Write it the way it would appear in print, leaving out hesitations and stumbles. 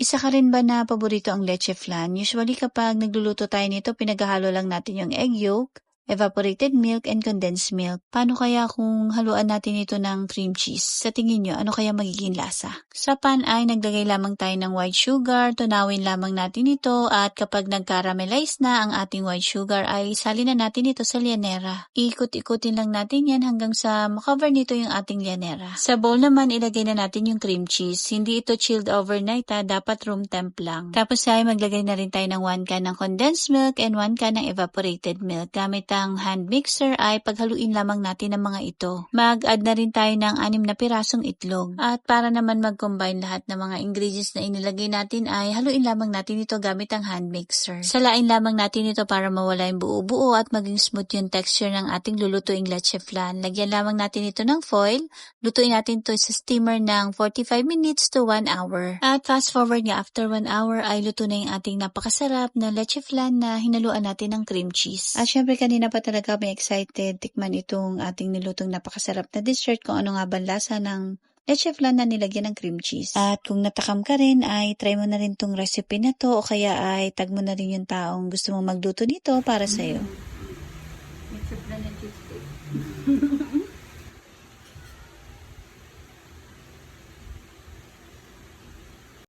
Isa ka rin ba na paborito ang leche flan? Usually kapag nagluluto tayo nito, pinaghahalo lang natin yung egg yolk, evaporated milk, and condensed milk. Paano kaya kung haluan natin ito ng cream cheese? Sa tingin nyo, ano kaya magiging lasa? Sa pan ay naglagay lamang tayo ng white sugar, tunawin lamang natin ito at kapag nag-caramelize na ang ating white sugar ay salin na natin ito sa lianera. Ikot-ikutin lang natin yan hanggang sa makover nito yung ating lianera. Sa bowl naman ilagay na natin yung cream cheese. Hindi ito chilled overnight dapat room temp lang. Tapos ay maglagay na rin tayo ng 1 can ng condensed milk and 1 can ng evaporated milk. Gamit ang hand mixer ay paghaluin lamang natin ang mga ito. Mag-add na rin tayo ng 6 na pirasong itlog. At para naman mag-combine lahat ng mga ingredients na inilagay natin ay haluin lamang natin ito gamit ang hand mixer. Salain lamang natin ito para mawala yung buo-buo at maging smooth yung texture ng ating lulutuing leche flan. Lagyan lamang natin ito ng foil. Lutuin natin ito sa steamer ng 45 minutes to 1 hour. At fast forward nga after 1 hour ay luto na yung ating napakasarap na leche flan na hinaluan natin ng cream cheese. At syempre kanina pa talaga may excited tikman itong ating nilutong napakasarap na dessert kung ano nga ba lasa ng leche flan na nilagyan ng cream cheese. At kung natakam ka rin ay try mo na rin tong recipe na to o kaya ay tag mo na rin yung taong gusto mong magluto nito para sa'yo. Leche flan na cheesecake.